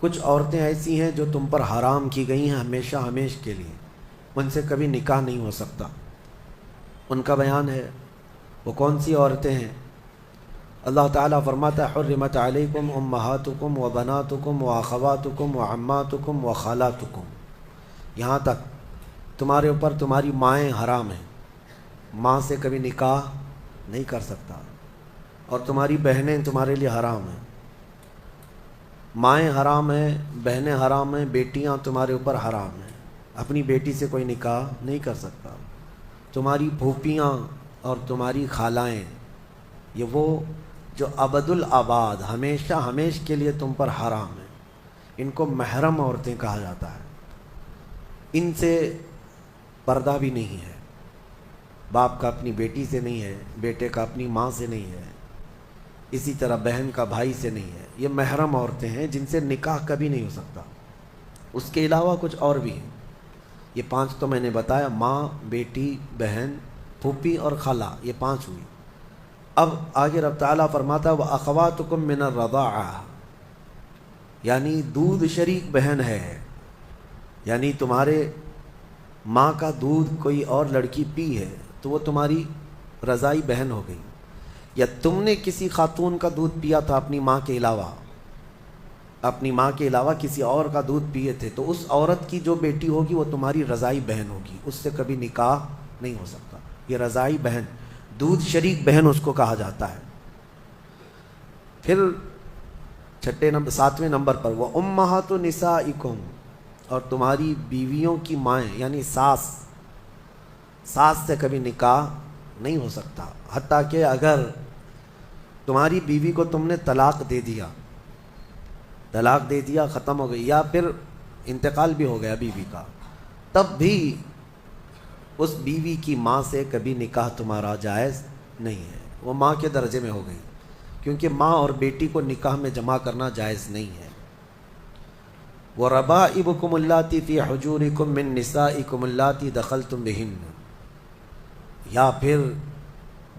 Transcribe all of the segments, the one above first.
کچھ عورتیں ایسی ہیں جو تم پر حرام کی گئی ہیں ہمیشہ ہمیش کے لیے، ان سے کبھی نکاح نہیں ہو سکتا۔ ان کا بیان ہے، وہ کون سی عورتیں ہیں؟ اللہ تعالیٰ فرماتا ہے حرمت علیکم امہاتکم و بناتکم و اخواتکم و عماتکم و خالاتکم، یہاں تک تمہارے اوپر تمہاری مائیں حرام ہیں، ماں سے کبھی نکاح نہیں کر سکتا، اور تمہاری بہنیں تمہارے لیے حرام ہیں، مائیں حرام ہیں، بہنیں حرام ہیں، بیٹیاں تمہارے اوپر حرام ہیں، اپنی بیٹی سے کوئی نکاح نہیں کر سکتا۔ تمہاری پھوپھیاں اور تمہاری خالائیں، یہ وہ جو ابد الآباد ہمیشہ ہمیش کے لیے تم پر حرام ہیں، ان کو محرم عورتیں کہا جاتا ہے، ان سے پردہ بھی نہیں ہے، باپ کا اپنی بیٹی سے نہیں ہے، بیٹے کا اپنی ماں سے نہیں ہے، اسی طرح بہن کا بھائی سے نہیں ہے، یہ محرم عورتیں ہیں جن سے نکاح کبھی نہیں ہو سکتا۔ اس کے علاوہ کچھ اور بھی ہیں، یہ 5 تو میں نے بتایا، ماں، بیٹی، بہن، پھوپھی اور خالہ، یہ 5 ہوئی۔ اب آگے رب تعالیٰ فرماتا ہے وَأَخَوَاتُكُم مِّنَ الرَّضَاعَةِ، یعنی دودھ شریک بہن ہے، یعنی تمہارے ماں کا دودھ کوئی اور لڑکی پی ہے تو وہ تمہاری رضائی بہن ہو گئی، یا تم نے کسی خاتون کا دودھ پیا تھا اپنی ماں کے علاوہ، اپنی ماں کے علاوہ کسی اور کا دودھ پیے تھے، تو اس عورت کی جو بیٹی ہوگی وہ تمہاری رضائی بہن ہوگی، اس سے کبھی نکاح نہیں ہو سکتا۔ یہ رضائی بہن، دودھ شریک بہن اس کو کہا جاتا ہے۔ پھر 7ویں نمبر پر وہ امہات نسائکم، اور تمہاری بیویوں کی مائیں، یعنی ساس سے کبھی نکاح نہیں ہو سکتا، حتیٰ کہ اگر تمہاری بیوی کو تم نے طلاق دے دیا ختم ہو گئی، یا پھر انتقال بھی ہو گیا بیوی کا، تب بھی اس بیوی کی ماں سے کبھی نکاح تمہارا جائز نہیں ہے، وہ ماں کے درجے میں ہو گئی، کیونکہ ماں اور بیٹی کو نکاح میں جمع کرنا جائز نہیں ہے۔ وَرَبَائِبُكُمُ اللَّاتِي فِي حُجُورِكُم مِّن نِّسَائِكُمُ اللَّاتِي دَخَلْتُم بِهِنَّ، یا پھر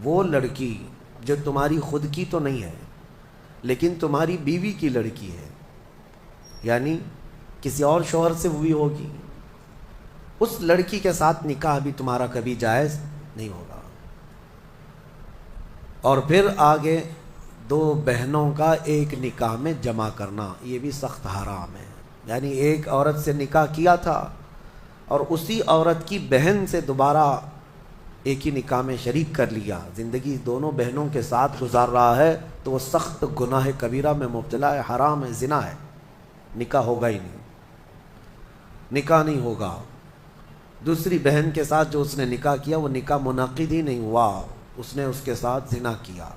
وہ لڑکی جو تمہاری خود کی تو نہیں ہے لیکن تمہاری بیوی کی لڑکی ہے، یعنی کسی اور شوہر سے ہوئی ہوگی، اس لڑکی کے ساتھ نکاح بھی تمہارا کبھی جائز نہیں ہوگا۔ اور پھر آگے 2 بہنوں کا ایک نکاح میں جمع کرنا، یہ بھی سخت حرام ہے، یعنی ایک عورت سے نکاح کیا تھا اور اسی عورت کی بہن سے دوبارہ ایک ہی نکاح میں شریک کر لیا، زندگی دونوں بہنوں کے ساتھ گزار رہا ہے، تو وہ سخت گناہ کبیرہ میں مبتلا ہے، حرام ہے، زنا ہے، نکاح ہوگا ہی نہیں، نکاح نہیں ہوگا۔ دوسری بہن کے ساتھ جو اس نے نکاح کیا وہ نکاح منعقد ہی نہیں ہوا، اس نے اس کے ساتھ زنا کیا۔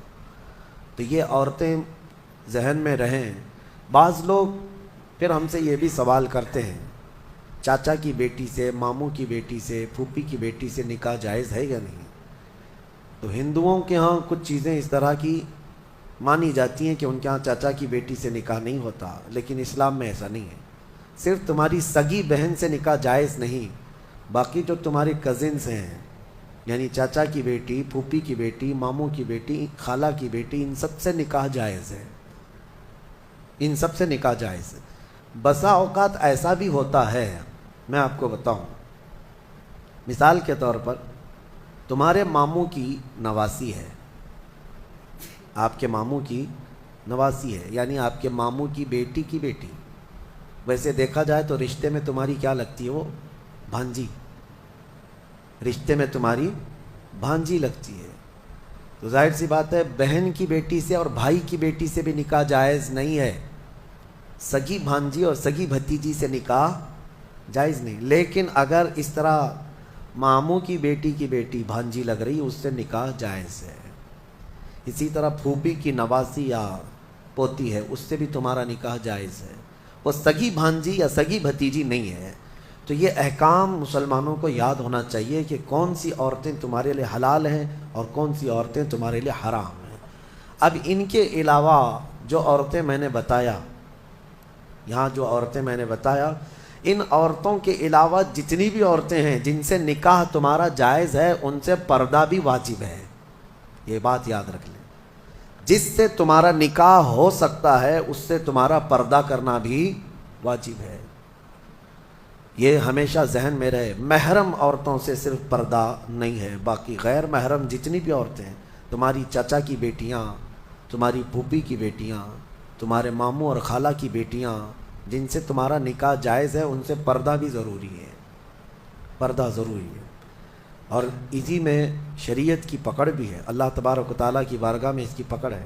تو یہ عورتیں ذہن میں رہیں۔ بعض لوگ پھر ہم سے یہ بھی سوال کرتے ہیں، چاچا کی بیٹی سے، ماموں کی بیٹی سے، پھوپھی کی بیٹی سے نکاح جائز ہے یا نہیں؟ تو ہندوؤں کے ہاں کچھ چیزیں اس طرح کی مانی جاتی ہیں کہ ان کے ہاں چاچا کی بیٹی سے نکاح نہیں ہوتا، لیکن اسلام میں ایسا نہیں ہے۔ صرف تمہاری سگی بہن سے نکاح جائز نہیں، باقی جو تمہارے کزنز ہیں، یعنی چاچا کی بیٹی، پھوپھی کی بیٹی، ماموں کی بیٹی، خالہ کی بیٹی، ان سب سے نکاح جائز ہے، ان سب سے نکاح جائز ہے۔ بسا اوقات ایسا بھی ہوتا ہے، میں آپ کو بتاؤں، مثال کے طور پر تمہارے ماموں کی نواسی ہے، آپ کے ماموں کی نواسی ہے، یعنی آپ کے ماموں کی بیٹی، ویسے دیکھا جائے تو رشتے میں تمہاری کیا لگتی ہے؟ وہ بھانجی، رشتے میں تمہاری بھانجی لگتی ہے۔ تو ظاہر سی بات ہے بہن کی بیٹی سے اور بھائی کی بیٹی سے بھی نکاح جائز نہیں ہے، سگی بھانجی اور سگی بھتیجی سے نکاح جائز نہیں، لیکن اگر اس طرح ماموں کی بیٹی بھانجی لگ رہی، اس سے نکاح جائز ہے۔ اسی طرح پھوپھی کی نواسی یا پوتی ہے، اس سے بھی تمہارا نکاح جائز ہے، وہ سگی بھانجی یا سگی بھتیجی نہیں ہے۔ تو یہ احکام مسلمانوں کو یاد ہونا چاہیے کہ کون سی عورتیں تمہارے لیے حلال ہیں اور کون سی عورتیں تمہارے لیے حرام ہیں۔ اب ان کے علاوہ جو عورتیں میں نے بتایا، یہاں جو عورتیں میں نے بتایا، ان عورتوں کے علاوہ جتنی بھی عورتیں ہیں جن سے نکاح تمہارا جائز ہے، ان سے پردہ بھی واجب ہے، یہ بات یاد رکھ لیں۔ جس سے تمہارا نکاح ہو سکتا ہے اس سے تمہارا پردہ کرنا بھی واجب ہے. یہ ہمیشہ ذہن میں رہے. محرم عورتوں سے صرف پردہ نہیں ہے، باقی غیر محرم جتنی بھی عورتیں ہیں، تمہاری چچا کی بیٹیاں، تمہاری پھوپھی کی بیٹیاں، تمہارے ماموں اور خالہ کی بیٹیاں، جن سے تمہارا نکاح جائز ہے، ان سے پردہ بھی ضروری ہے. پردہ ضروری ہے. اور اسی میں شریعت کی پکڑ بھی ہے. اللہ تبارک و تعالیٰ کی بارگاہ میں اس کی پکڑ ہے.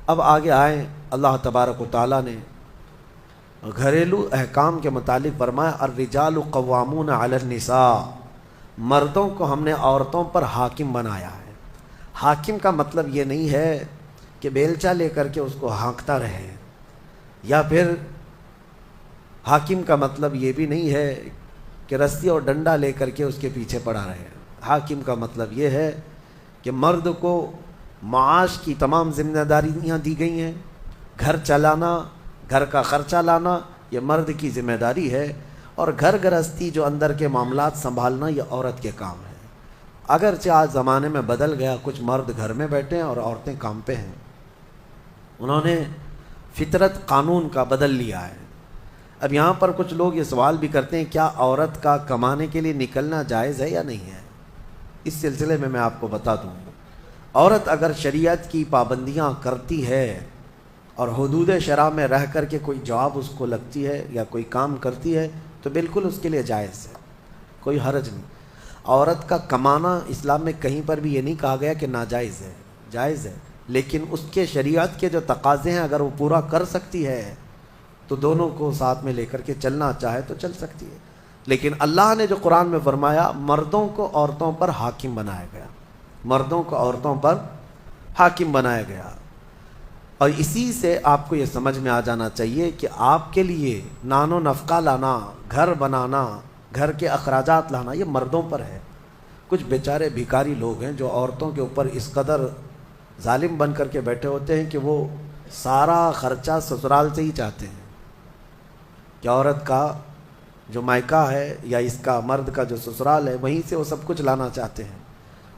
اب آگے آئیں. اللہ تبارک و تعالیٰ نے گھریلو احکام کے متعلق فرمایا الرجال قوامون علی النساء. مردوں کو ہم نے عورتوں پر حاکم بنایا ہے. حاکم کا مطلب یہ نہیں ہے کہ بیلچہ لے کر کے اس کو ہانکتا رہے، یا پھر حاکم کا مطلب یہ بھی نہیں ہے کہ رسی اور ڈنڈا لے کر کے اس کے پیچھے پڑا رہے. حاکم کا مطلب یہ ہے کہ مرد کو معاش کی تمام ذمہ داریاں دی گئی ہیں. گھر چلانا، گھر کا خرچہ لانا، یہ مرد کی ذمہ داری ہے. اور گھر گرہستی جو اندر کے معاملات سنبھالنا، یہ عورت کے کام ہے. اگرچہ آج زمانے میں بدل گیا، کچھ مرد گھر میں بیٹھے ہیں اور عورتیں کام پہ ہیں. انہوں نے فطرت قانون کا بدل لیا ہے. اب یہاں پر کچھ لوگ یہ سوال بھی کرتے ہیں کیا عورت کا کمانے کے لیے نکلنا جائز ہے یا نہیں ہے. اس سلسلے میں آپ کو بتا دوں، عورت اگر شریعت کی پابندیاں کرتی ہے اور حدود شرع میں رہ کر کے کوئی جاب اس کو لگتی ہے یا کوئی کام کرتی ہے تو بالکل اس کے لیے جائز ہے، کوئی حرج نہیں. عورت کا کمانا اسلام میں کہیں پر بھی یہ نہیں کہا گیا کہ ناجائز ہے، جائز ہے. لیکن اس کے شریعت کے جو تقاضے ہیں اگر وہ پورا کر سکتی ہے تو دونوں کو ساتھ میں لے کر کے چلنا چاہے تو چل سکتی ہے. لیکن اللہ نے جو قرآن میں فرمایا مردوں کو عورتوں پر حاکم بنایا گیا، مردوں کو عورتوں پر حاکم بنایا گیا. اور اسی سے آپ کو یہ سمجھ میں آ جانا چاہیے کہ آپ کے لیے نان و نفقہ لانا، گھر بنانا، گھر کے اخراجات لانا، یہ مردوں پر ہے. کچھ بیچارے بھیکاری لوگ ہیں جو عورتوں کے اوپر اس قدر ظالم بن کر کے بیٹھے ہوتے ہیں کہ وہ سارا خرچہ سسرال سے ہی چاہتے ہیں کہ عورت کا جو مائکہ ہے یا اس کا مرد کا جو سسرال ہے وہیں سے وہ سب کچھ لانا چاہتے ہیں.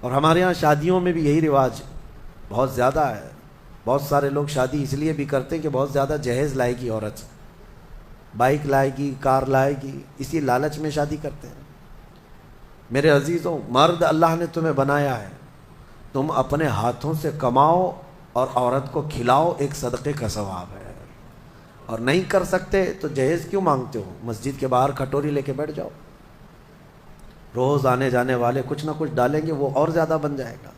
اور ہمارے ہاں شادیوں میں بھی یہی رواج بہت زیادہ ہے. بہت سارے لوگ شادی اس لیے بھی کرتے ہیں کہ بہت زیادہ جہیز لائے گی عورت، بائک لائے گی، کار لائے گی، اسی لالچ میں شادی کرتے ہیں. میرے عزیزوں، مرد اللہ نے تمہیں بنایا ہے، تم اپنے ہاتھوں سے کماؤ اور عورت کو کھلاؤ، ایک صدقے کا ثواب ہے. اور نہیں کر سکتے تو جہیز کیوں مانگتے ہو؟ مسجد کے باہر کھٹوری لے کے بیٹھ جاؤ، روز آنے جانے والے کچھ نہ کچھ ڈالیں گے، وہ اور زیادہ بن جائے گا.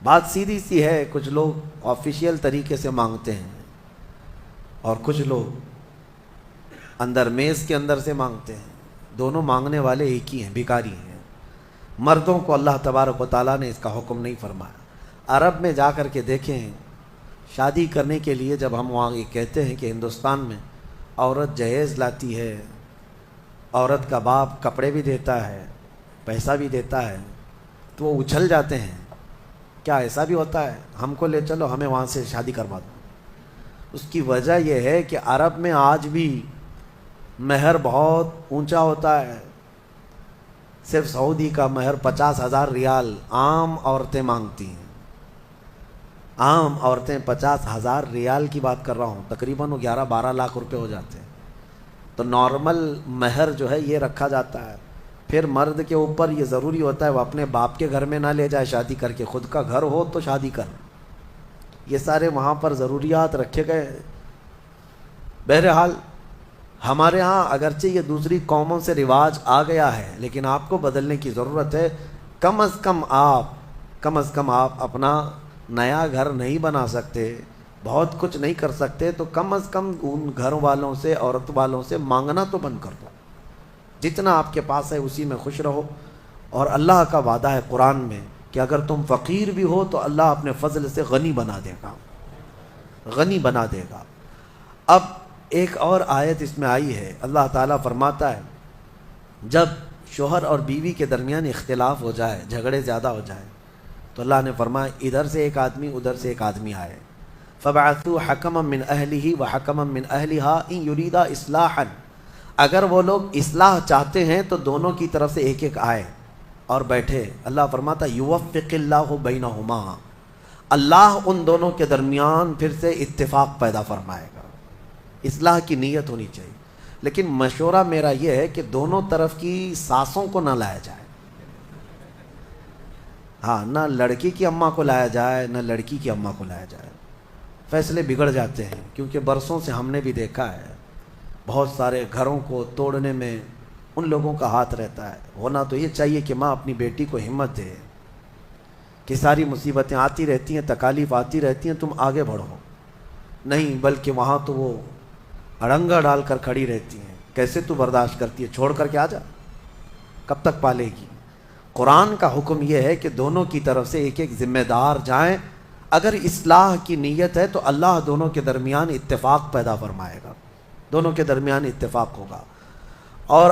بات سیدھی سی ہے. کچھ لوگ آفیشیل طریقے سے مانگتے ہیں اور کچھ لوگ اندر میز کے اندر سے مانگتے ہیں. دونوں مانگنے والے ایک ہی ہیں، بھکاری ہیں. مردوں کو اللہ تبارک و تعالیٰ نے اس کا حکم نہیں فرمایا. عرب میں جا کر کے دیکھیں، شادی کرنے کے لیے جب ہم وہاں یہ کہتے ہیں کہ ہندوستان میں عورت جہیز لاتی ہے، عورت کا باپ کپڑے بھی دیتا ہے، پیسہ بھی دیتا ہے، تو وہ اچھل جاتے ہیں. کیا ایسا بھی ہوتا ہے؟ ہم کو لے چلو، ہمیں وہاں سے شادی کروا دو. اس کی وجہ یہ ہے کہ عرب میں آج بھی مہر بہت اونچا ہوتا ہے. صرف سعودی کا مہر 50,000 ریال عام عورتیں مانگتی ہیں. عام عورتیں 50,000 ریال کی بات کر رہا ہوں، تقریباً 11-12 لاکھ روپے ہو جاتے ہیں. تو نارمل مہر جو ہے یہ رکھا جاتا ہے. پھر مرد کے اوپر یہ ضروری ہوتا ہے وہ اپنے باپ کے گھر میں نہ لے جائے شادی کر کے، خود کا گھر ہو تو شادی کر. یہ سارے وہاں پر ضروریات رکھے گئے. بہرحال ہمارے ہاں اگرچہ یہ دوسری قوموں سے رواج آ گیا ہے لیکن آپ کو بدلنے کی ضرورت ہے. کم از کم آپ اپنا نیا گھر نہیں بنا سکتے، بہت کچھ نہیں کر سکتے، تو کم از کم ان گھر والوں سے، عورت والوں سے مانگنا تو بند کر دو. جتنا آپ کے پاس ہے اسی میں خوش رہو. اور اللہ کا وعدہ ہے قرآن میں کہ اگر تم فقیر بھی ہو تو اللہ اپنے فضل سے غنی بنا دے گا، غنی بنا دے گا. اب ایک اور آیت اس میں آئی ہے. اللہ تعالیٰ فرماتا ہے جب شوہر اور بیوی کے درمیان اختلاف ہو جائے، جھگڑے زیادہ ہو جائے، تو اللہ نے فرمایا ادھر سے ایک آدمی ادھر سے ایک آدمی آئے. فَبَعَثُوا حَكَمًا مِّنْ أَهْلِهِ وَحَكَمًا مِّنْ أَهْلِهَا إِن يُرِيدَا إِصْلَاحًا. اگر وہ لوگ اصلاح چاہتے ہیں تو دونوں کی طرف سے ایک ایک آئے اور بیٹھے. اللہ فرماتا یوفق اللہ بینہما، اللہ ان دونوں کے درمیان پھر سے اتفاق پیدا فرمائے گا. اصلاح کی نیت ہونی چاہیے. لیکن مشورہ میرا یہ ہے کہ دونوں طرف کی ساسوں کو نہ لایا جائے. ہاں، نہ لڑکی کی اماں کو لایا جائے نہ لڑکی کی اماں کو لایا جائے. فیصلے بگڑ جاتے ہیں، کیونکہ برسوں سے ہم نے بھی دیکھا ہے بہت سارے گھروں کو توڑنے میں ان لوگوں کا ہاتھ رہتا ہے. ہونا تو یہ چاہیے کہ ماں اپنی بیٹی کو ہمت دے کہ ساری مصیبتیں آتی رہتی ہیں، تکالیف آتی رہتی ہیں، تم آگے بڑھو. نہیں، بلکہ وہاں تو وہ اڑنگا ڈال کر کھڑی رہتی ہیں. کیسے تو برداشت کرتی ہے؟ چھوڑ کر کے آ جا. کب تک پالے گی؟ قرآن کا حکم یہ ہے کہ دونوں کی طرف سے ایک ایک ذمہ دار جائیں. اگر اصلاح کی نیت ہے تو اللہ دونوں کے درمیان اتفاق پیدا فرمائے گا، دونوں کے درمیان اتفاق ہوگا. اور